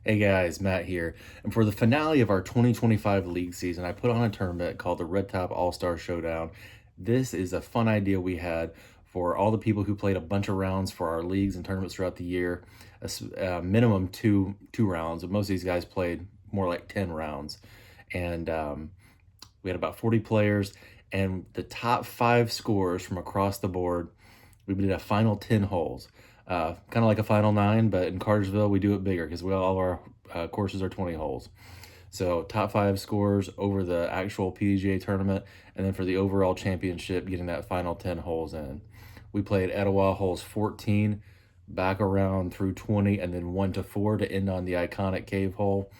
Hey guys, Matt here. And for the finale of our 2025 league season, I put on a tournament called the Red Top All-Star Showdown. This is a fun idea we had for all the people who played a bunch of rounds for our leagues and tournaments throughout the year. Minimum two rounds. But most of these guys played more like 10 rounds. And we had about 40 players, and the top 5 scorers from across the board, we did a final 10 holes. Kind of like a final 9, but in Cartersville, we do it bigger because all our courses are 20 holes. So top 5 scores over the actual PDGA tournament, and then for the overall championship, getting that final 10 holes in. We played Etowah holes 14, back around through 20, and then 1 to 4 to end on the iconic cave hole.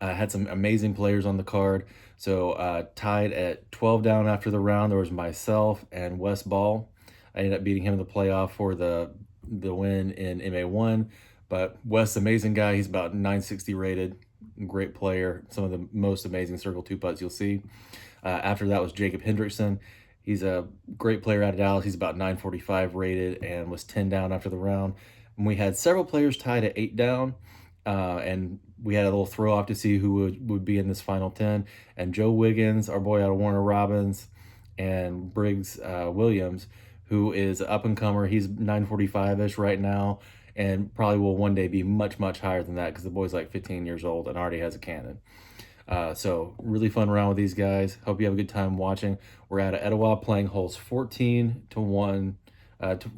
Had some amazing players on the card. So tied at 12 down after the round, there was myself and Wes Ball. I ended up beating him in the playoff for the win in MA1. But Wes, amazing guy. He's about 960 rated. Great player. Some of the most amazing circle 2 putts you'll see. After that was Jacob Hendrickson. He's a great player out of Dallas. He's about 945 rated and was 10 down after the round. And we had several players tied at 8 down. And we had a little throw off to see who would be in this final 10. And Joe Wiggins, our boy out of Warner Robins, and Briggs Williams, who is up and comer. He's 945-ish right now, and probably will one day be much, much higher than that because the boy's like 15 years old and already has a cannon. So really fun round with these guys. Hope you have a good time watching. We're at Etowah playing holes 14 to 1,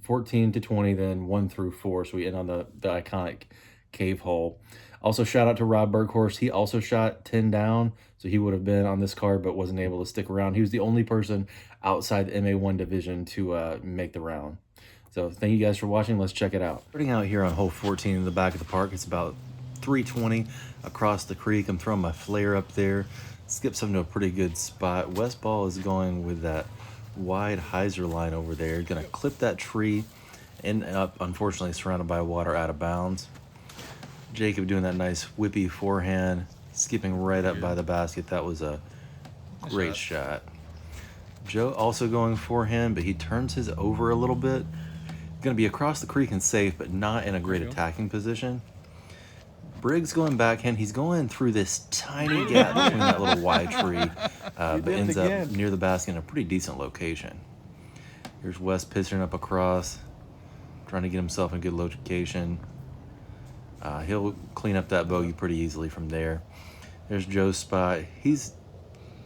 14 to 20, then 1 through 4. So we end on the iconic cave hole. Also, shout out to Rob Burkhorst. He also shot 10 down, so he would have been on this card but wasn't able to stick around. He was the only person outside the MA1 division to make the round. So thank you guys for watching. Let's check it out. Starting out here on hole 14 in the back of the park, it's about 320 across the creek. I'm throwing my flare up there. Skips up to a pretty good spot. West Ball is going with that wide hyzer line over there. Gonna clip that tree and up, unfortunately surrounded by water out of bounds. Jacob doing that nice whippy forehand, skipping right up by the basket. That was a great shot. Joe also going forehand, but he turns his over a little bit. Going to be across the creek and safe, but not in a great attacking position. Briggs going backhand. He's going through this tiny gap between that little wide tree, but ends up near the basket in a pretty decent location. Here's Wes pitching up across, trying to get himself in good location. He'll clean up that bogey pretty easily from there. There's Joe's spot. He's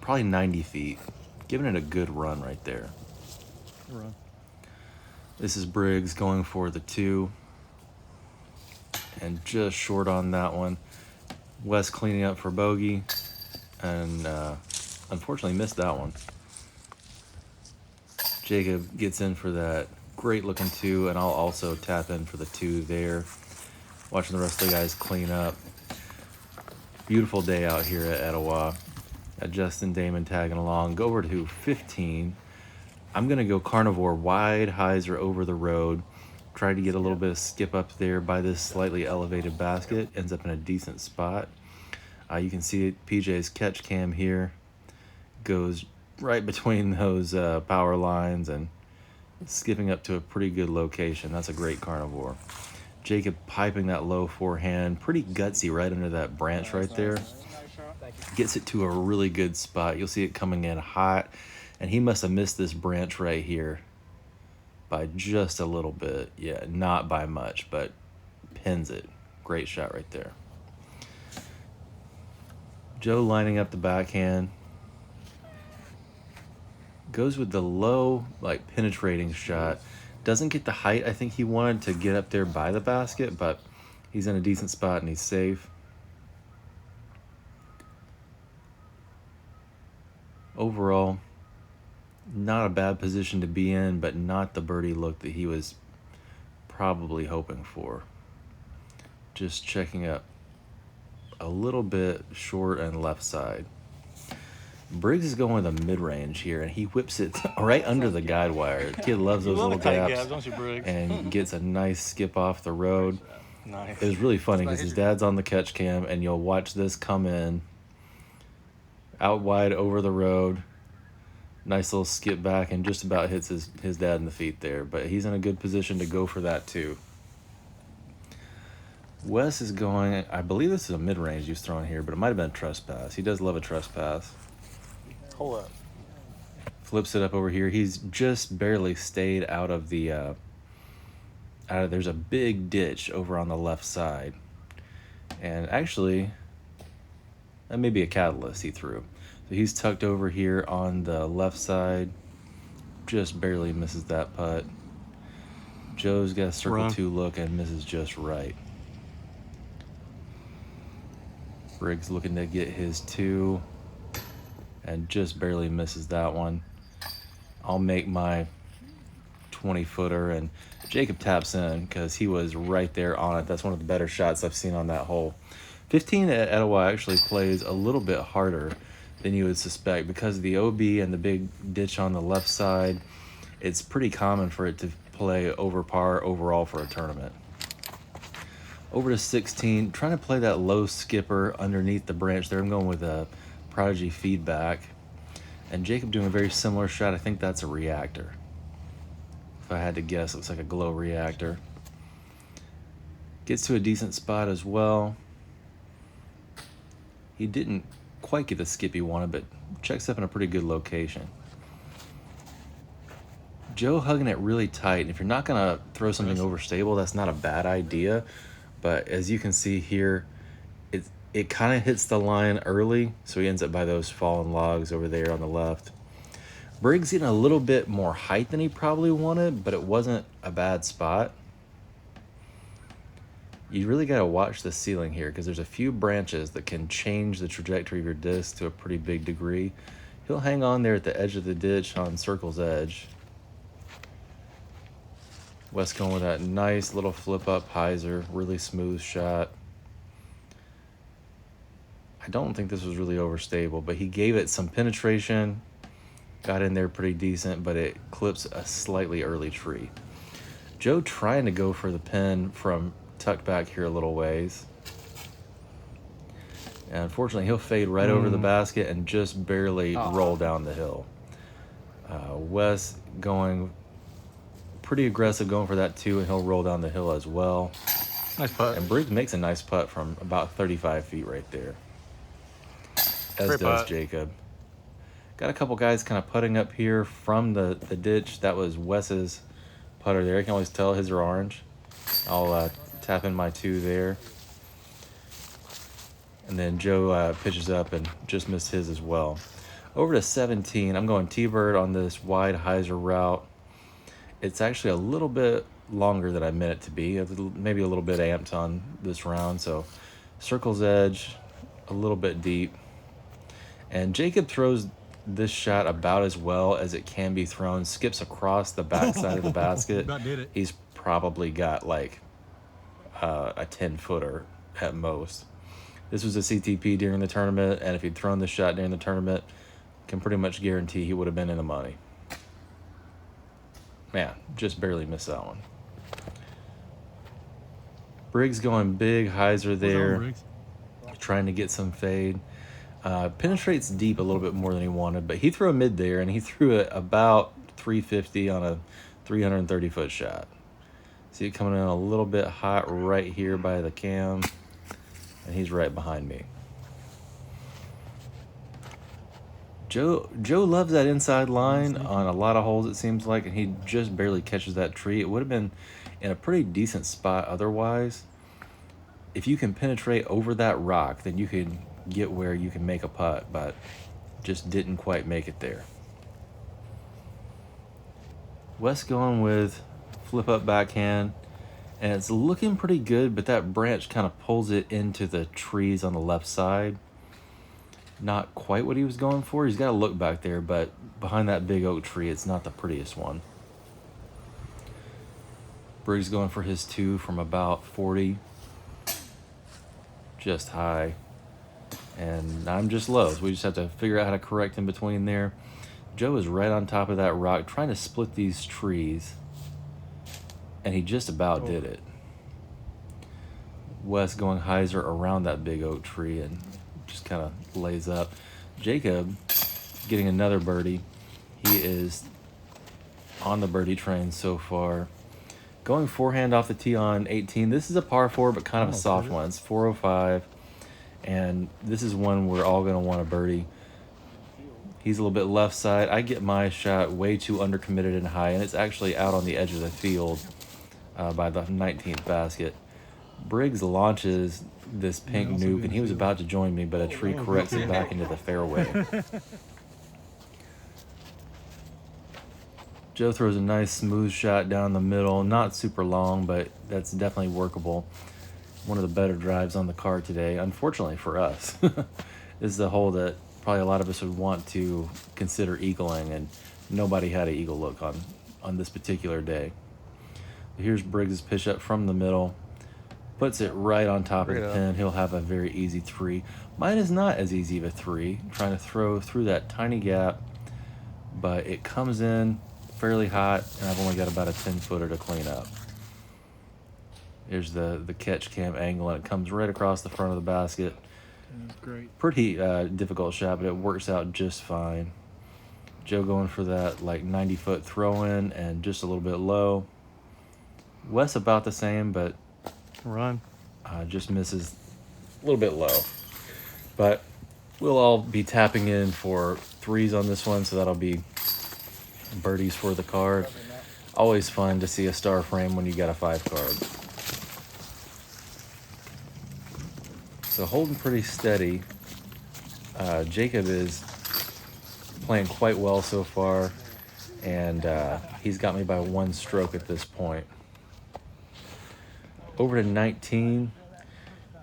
probably 90 feet, giving it a good run right there. This is Briggs going for the 2, and just short on that one. Wes cleaning up for bogey, and unfortunately missed that one. Jacob gets in for that great looking 2, and I'll also tap in for the 2 there. Watching the rest of the guys clean up. Beautiful day out here at Etowah. Got Justin Damon tagging along. Go over to 15. I'm going to go carnivore wide hyzer over the road. Try to get a little bit of skip up there by this slightly elevated basket. Ends up in a decent spot. You can see it, PJ's catch cam here. Goes right between those power lines and skipping up to a pretty good location. That's a great carnivore. Jacob piping that low forehand, pretty gutsy right under that branch right there. Gets it to a really good spot. You'll see it coming in hot, and he must have missed this branch right here by just a little bit. Yeah, not by much, but pins it. Great shot right there. Joe lining up the backhand. Goes with the low, like, penetrating shot. Doesn't get the height I think he wanted to get up there by the basket, but he's in a decent spot and he's safe. Overall, not a bad position to be in, but not the birdie look that he was probably hoping for. Just checking up a little bit short and left side. Briggs is going with a mid-range here, and he whips it right under the guide wire. The kid loves those little gaps, don't you, Briggs? And gets a nice skip off the road. Nice. It was really funny because his dad's on the catch cam, and you'll watch this come in out wide over the road. Nice little skip back, and just about hits his dad in the feet there. But he's in a good position to go for that too. Wes is going, I believe this is a mid-range he's throwing here, but it might have been a trespass. He does love a trespass. Hold up. Flips it up over here. He's just barely stayed out of the, there's a big ditch over on the left side. And actually, that may be a catalyst he threw. So he's tucked over here on the left side. Just barely misses that putt. Joe's got a circle 2 look and misses just right. Briggs looking to get his 2 and just barely misses that one. I'll make my 20-footer, and Jacob taps in because he was right there on it. That's one of the better shots I've seen on that hole. 15 at Etowah actually plays a little bit harder than you would suspect because of the OB and the big ditch on the left side. It's pretty common for it to play over par overall for a tournament. Over to 16, trying to play that low skipper underneath the branch there. I'm going with a Prodigy feedback. And Jacob doing a very similar shot. I think that's a reactor. If I had to guess, it looks like a glow reactor. Gets to a decent spot as well. He didn't quite get the skip he wanted, but checks up in a pretty good location. Joe hugging it really tight. And if you're not going to throw something overstable, that's not a bad idea. But as you can see here, it kind of hits the line early, so he ends up by those fallen logs over there on the left. Briggs getting a little bit more height than he probably wanted, but it wasn't a bad spot. You really got to watch the ceiling here because there's a few branches that can change the trajectory of your disc to a pretty big degree. He'll hang on there at the edge of the ditch on circle's edge. Wes going with that nice little flip up hyzer, really smooth shot. I don't think this was really overstable, but he gave it some penetration, got in there pretty decent, but it clips a slightly early tree. Joe trying to go for the pin from tucked back here a little ways. And unfortunately, he'll fade right over the basket and just barely roll down the hill. Wes going pretty aggressive, going for that 2, and he'll roll down the hill as well. Nice putt. And Briggs makes a nice putt from about 35 feet right there. As Great does putt. Jacob. Got a couple guys kind of putting up here from the ditch. That was Wes's putter there. You can always tell his are orange. I'll tap in my 2 there. And then Joe pitches up and just missed his as well. Over to 17, I'm going T-Bird on this wide hyzer route. It's actually a little bit longer than I meant it to be. Maybe a little bit amped on this round. So circle's edge, a little bit deep. And Jacob throws this shot about as well as it can be thrown. Skips across the backside of the basket. About did it. He's probably got like a 10-footer at most. This was a CTP during the tournament, and if he'd thrown this shot during the tournament, can pretty much guarantee he would have been in the money. Man, just barely missed that one. Briggs going big hyzer there, trying to get some fade. Penetrates deep a little bit more than he wanted, but he threw a mid there, and he threw it about 350 on a 330-foot shot. See it coming in a little bit hot right here by the cam, and he's right behind me. Joe loves that inside line on a lot of holes, it seems like, and he just barely catches that tree. It would have been in a pretty decent spot otherwise. If you can penetrate over that rock, then you can get where you can make a putt, but just didn't quite make it there. Wes going with flip up backhand, and it's looking pretty good, but that branch kind of pulls it into the trees on the left side. Not quite what he was going for. He's got to look back there, but behind that big oak tree, it's not the prettiest one. Briggs going for his 2 from about 40. Just high. And I'm just low, so we just have to figure out how to correct in between there. Joe is right on top of that rock, trying to split these trees, and he just about did it. Wes going hyzer around that big oak tree and just kind of lays up. Jacob getting another birdie. He is on the birdie train so far. Going forehand off the tee on 18. This is a par 4, but kind of a soft one. It's 405, and this is one we're all going to want a birdie. He's a little bit left side. I get my shot way too undercommitted and high, and it's actually out on the edge of the field by the 19th basket. Briggs launches this pink nuke, and he was about to join me, but a tree corrects it back into the fairway. Joe throws a nice smooth shot down the middle. Not super long, but that's definitely workable. One of the better drives on the card today, unfortunately for us. This is a hole that probably a lot of us would want to consider eagling, and nobody had an eagle look on this particular day. Here's Briggs' pitch up from the middle. Puts it right on top of the pin. He'll have a very easy 3. Mine is not as easy of a 3. Trying to throw through that tiny gap, but it comes in fairly hot, and I've only got about a 10-footer to clean up. Here's the catch cam angle, and it comes right across the front of the basket. That's great. Pretty difficult shot, but it works out just fine. Joe going for that like 90-foot throw-in and just a little bit low. Wes about the same, but just misses a little bit low. But we'll all be tapping in for 3s on this one, so that'll be birdies for the card. Always fun to see a star frame when you got a 5 card. So holding pretty steady. Jacob is playing quite well so far, and he's got me by 1 stroke at this point. Over to 19.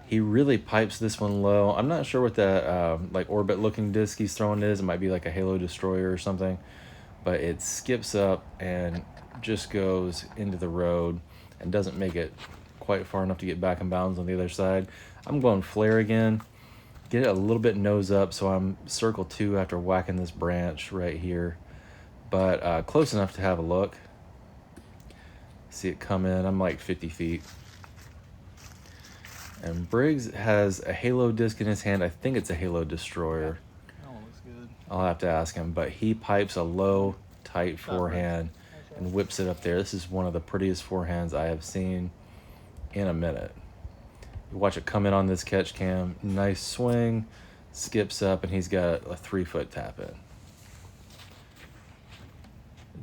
He really pipes this one low. I'm not sure what that like orbit looking disc he's throwing is. It might be like a Halo Destroyer or something, but it skips up and just goes into the road and doesn't make it quite far enough to get back in bounds on the other side. I'm going flare again. Get it a little bit nose up, so I'm circle 2 after whacking this branch right here, but close enough to have a look. See it come in. I'm like 50 feet. And Briggs has a Halo disc in his hand. I think it's a Halo Destroyer. Oh, looks good. I'll have to ask him, but he pipes a low, tight forehand and whips it up there. This is one of the prettiest forehands I have seen in a minute. You watch it come in on this catch cam. Nice swing, skips up, and he's got a 3-foot tap in.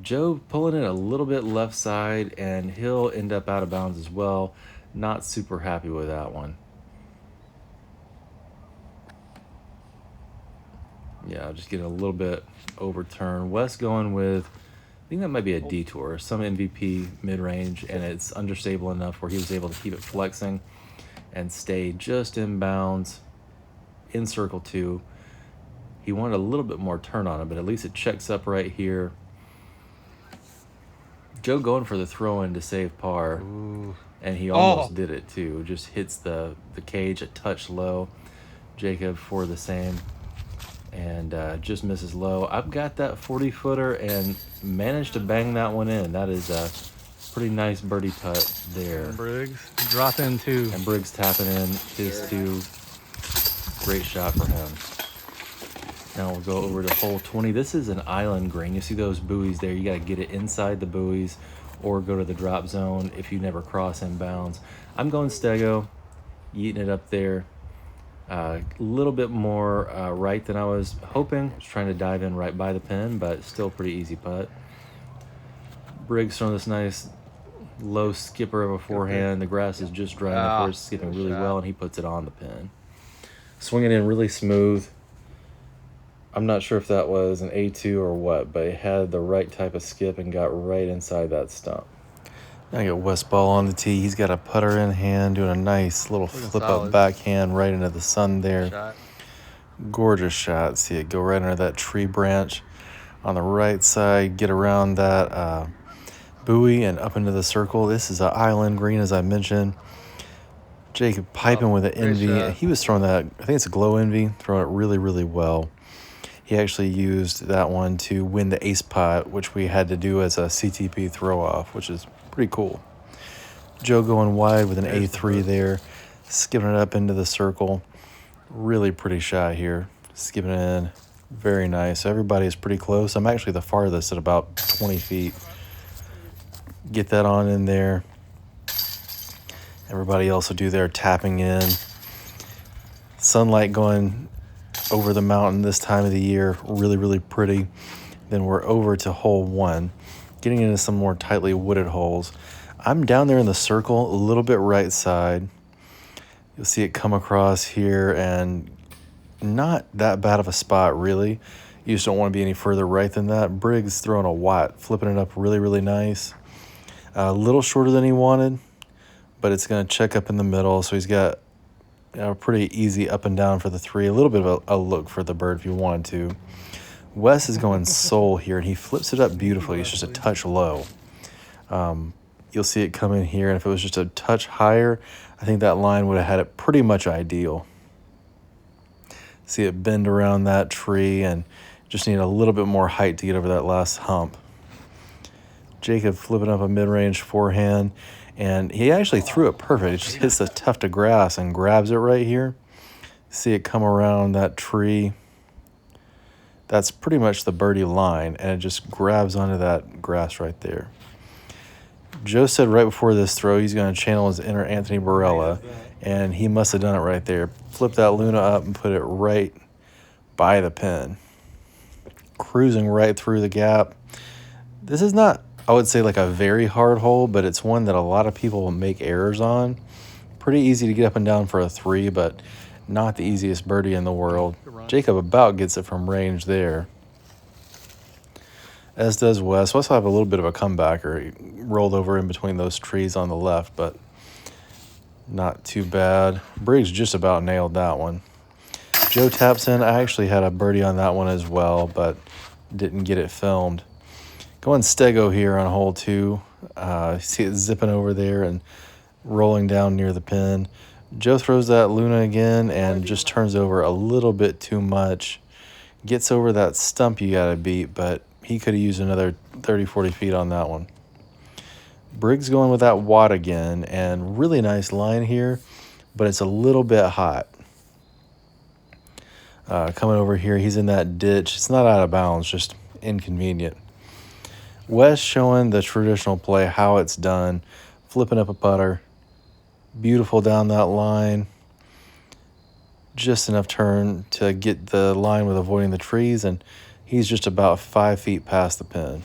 Joe pulling it a little bit left side, and he'll end up out of bounds as well. Not super happy with that one. Yeah, just getting a little bit overturned. Wes going with, I think that might be a detour, some MVP mid-range, and it's understable enough where he was able to keep it flexing and stay just in bounds in circle 2. He wanted a little bit more turn on it, but at least it checks up right here. Joe going for the throw-in to save par. Ooh. And he almost did it too. Just hits the cage a touch low. Jacob for the same. And just misses low. I've got that 40-footer and managed to bang that one in. That is a pretty nice birdie putt there. And Briggs drop in 2. And Briggs tapping in his 2. Great shot for him. Now we'll go over to hole 20. This is an island green. You see those buoys there. You got to get it inside the buoys or go to the drop zone if you never cross in bounds. I'm going stego, yeeting it up there. A little bit more right than I was hoping. Just trying to dive in right by the pin, but still pretty easy putt. Briggs throwing this nice low skipper of a forehand. The grass is just dry enough where it's skipping really well, and he puts it on the pin. Swinging in really smooth. I'm not sure if that was an A2 or what, but it had the right type of skip and got right inside that stump. Now I got Wes Ball on the tee. He's got a putter in hand, doing a nice little flip-up backhand right into the sun there. Gorgeous shot. See it go right under that tree branch on the right side, get around that buoy and up into the circle. This is an island green, as I mentioned. Jacob piping with an envy. He was throwing that, I think it's a glow envy, throwing it really, really well. He actually used that one to win the ace putt, which we had to do as a CTP throw-off, which is pretty cool. Joe going wide with an A3 there, skipping it up into the circle. Really pretty shot here. Skipping it in. Very nice. Everybody is pretty close. I'm actually the farthest at about 20 feet. Get that on in there. Everybody else will do their tapping in. Sunlight going over the mountain this time of the year. Really, really pretty. Then we're over to hole 1, getting into some more tightly wooded holes. I'm down there in the circle, a little bit right side. You'll see it come across here, and not that bad of a spot, really. You just don't want to be any further right than that. Briggs throwing a watt, flipping it up really, really nice. A little shorter than he wanted, but it's going to check up in the middle, so he's got pretty easy up and down for the 3. A little bit of a look for the bird if you wanted to. Wes is going soul here, and he flips it up beautifully. It's just a touch low. You'll see it come in here, and if it was just a touch higher, I think that line would have had it pretty much ideal. See it bend around that tree, and just need a little bit more height to get over that last hump. Jacob flipping up a mid-range forehand, and he actually threw it perfect. It just hits the tuft of grass and grabs it right here. See it come around that tree. That's pretty much the birdie line, and it just grabs onto that grass right there. Joe said right before this throw he's going to channel his inner Anthony Barella, and he must have done it right there. Flip that Luna up and put it right by the pin. Cruising right through the gap. This is not, I would say, like a very hard hole, but it's one that a lot of people make errors on. Pretty easy to get up and down for a 3, but not the easiest birdie in the world. Jacob about gets it from range there, as does Wes. Wes will have a little bit of a comebacker. He rolled over in between those trees on the left, but not too bad. Briggs just about nailed that one. Joe taps in. I actually had a birdie on that one as well, but didn't get it filmed. Going Stego here on hole 2. See it zipping over there and rolling down near the pin. Joe throws that Luna again and just turns over a little bit too much. Gets over that stump you got to beat, but he could have used another 30, 40 feet on that one. Briggs going with that watt again, and really nice line here, but it's a little bit hot. Coming over here, he's in that ditch. It's not out of bounds, just inconvenient. Wes showing the traditional play, how it's done. Flipping up a putter. Beautiful down that line. Just enough turn to get the line with avoiding the trees, and he's just about 5 feet past the pin.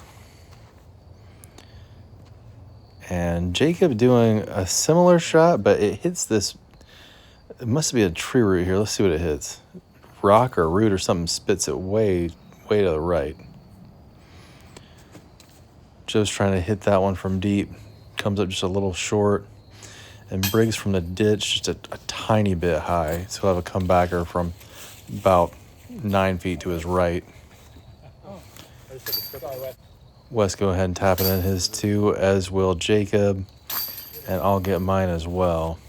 And Jacob doing a similar shot, but it hits this, it must be a tree root here. Let's see what it hits. Rock or root or something spits it way to the right. Joe's trying to hit that one from deep. Comes up just a little short. And Briggs from the ditch, just a tiny bit high. So he'll have a comebacker from about 9 feet to his right. Wes go ahead and tap it in his 2, as will Jacob. And I'll get mine as well.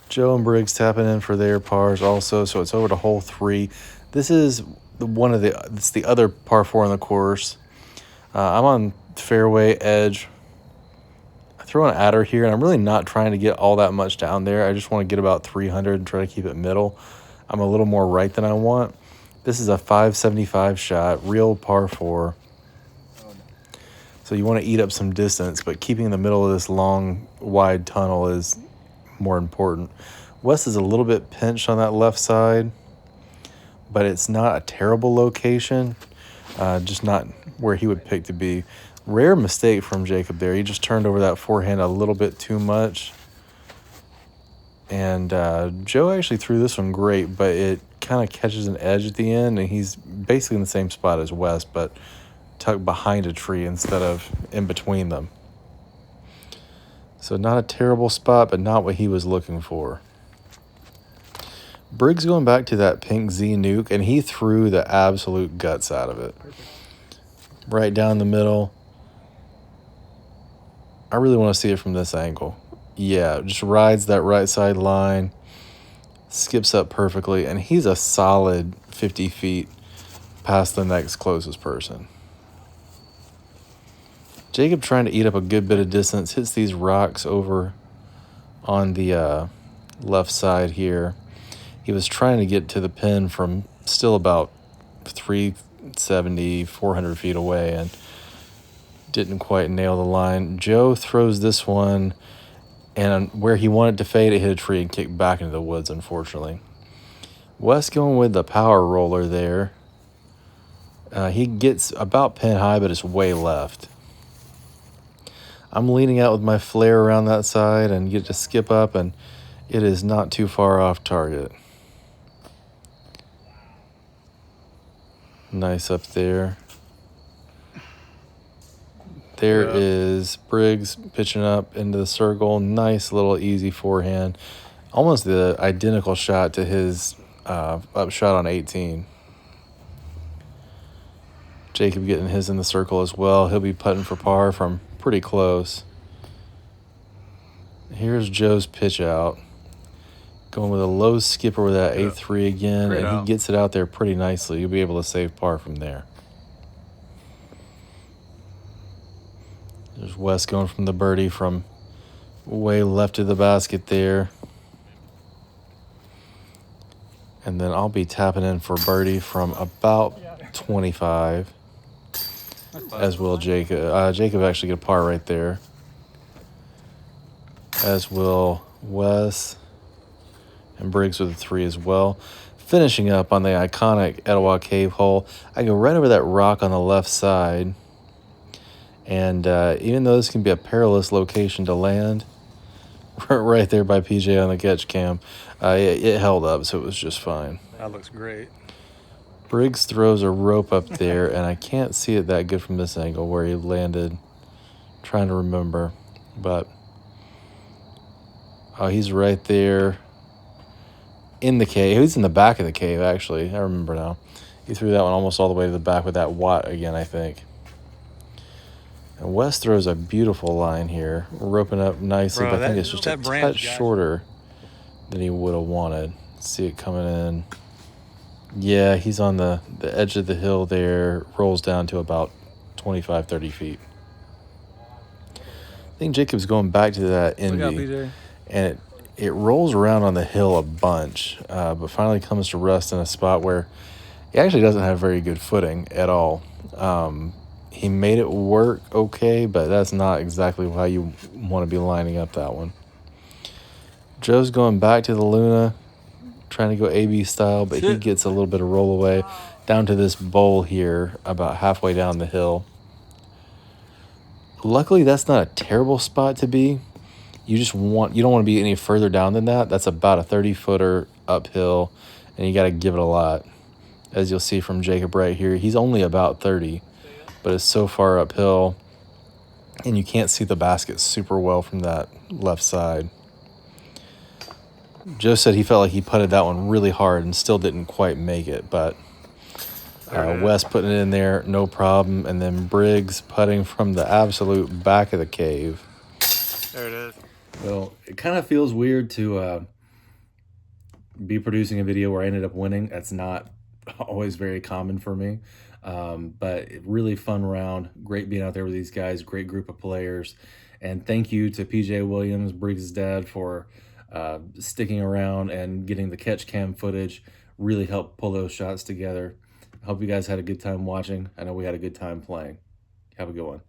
Joe and Briggs tapping in for their pars also. So it's over to hole 3. This is it's the other par 4 on the course. I'm on fairway edge. I throw an adder here, and I'm really not trying to get all that much down there. I just want to get about 300 and try to keep it middle. I'm a little more right than I want. This is a 575 shot, real par 4. So you want to eat up some distance, but keeping in the middle of this long, wide tunnel is more important. Wes is a little bit pinched on that left side, but it's not a terrible location. Just not where he would pick to be. Rare mistake from Jacob there. He just turned over that forehand a little bit too much. And Joe actually threw this one great, but it kind of catches an edge at the end, and he's basically in the same spot as Wes, but tucked behind a tree instead of in between them. So not a terrible spot, but not what he was looking for. Briggs going back to that pink Z nuke, and he threw the absolute guts out of it. Right down the middle. I really want to see it from this angle. Yeah, just rides that right side line, skips up perfectly, and he's a solid 50 feet past the next closest person. Jacob trying to eat up a good bit of distance, hits these rocks over on the left side here. He was trying to get to the pin from still about 370, 400 feet away, and Didn't quite nail the line. Joe throws this one, and where he wanted to fade, it hit a tree and kicked back into the woods, unfortunately. Wes going with the power roller there. He gets about pin high, but it's way left. I'm leaning out with my flare around that side and get to skip up, and it is not too far off target. Nice up there. There is Briggs pitching up into the circle. Nice little easy forehand. Almost the identical shot to his up shot on 18. Jacob getting his in the circle as well. He'll be putting for par from pretty close. Here's Joe's pitch out. Going with a low skipper with that 8-3 again, and he gets it out there pretty nicely. You'll be able to save par from there. There's Wes going from the birdie from way left of the basket there. And then I'll be tapping in for birdie from about 25, as will Jacob. Jacob actually get a par right there, as will Wes, and Briggs with a 3 as well. Finishing up on the iconic Etowah cave hole, I go right over that rock on the left side. And even though this can be a perilous location to land, right there by PJ on the catch cam, it held up, so it was just fine. That looks great. Briggs throws a rope up there, and I can't see it that good from this angle where he landed. Trying to remember, but he's right there in the cave. He's in the back of the cave, actually. I remember now. He threw that one almost all the way to the back with that watt again, I think. And Wes throws a beautiful line here, roping up nicely, but I think it's just a touch shorter than he would have wanted. See it coming in. Yeah, he's on the edge of the hill there, rolls down to about 25, 30 feet. I think Jacob's going back to that Envy, and it rolls around on the hill a bunch, but finally comes to rest in a spot where he actually doesn't have very good footing at all. He made it work okay, but that's not exactly how you want to be lining up that one. Joe's going back to the Luna, trying to go AB style, but he gets a little bit of roll away down to this bowl here about halfway down the hill. Luckily, that's not a terrible spot to be. You don't want to be any further down than that. That's about a 30-footer uphill, and you got to give it a lot. As you'll see from Jacob right here, he's only about 30, but it's so far uphill, and you can't see the basket super well from that left side. Joe said he felt like he putted that one really hard and still didn't quite make it, but Wes putting it in there, no problem, and then Briggs putting from the absolute back of the cave. There it is. Well, it kind of feels weird to be producing a video where I ended up winning. That's not always very common for me, but really fun round. Great being out there with these guys, great group of players, and thank you to PJ Williams, Briggs' dad, for sticking around and getting the catch cam footage. Really helped pull those shots together. I hope you guys had a good time watching. I know we had a good time playing. Have a good one.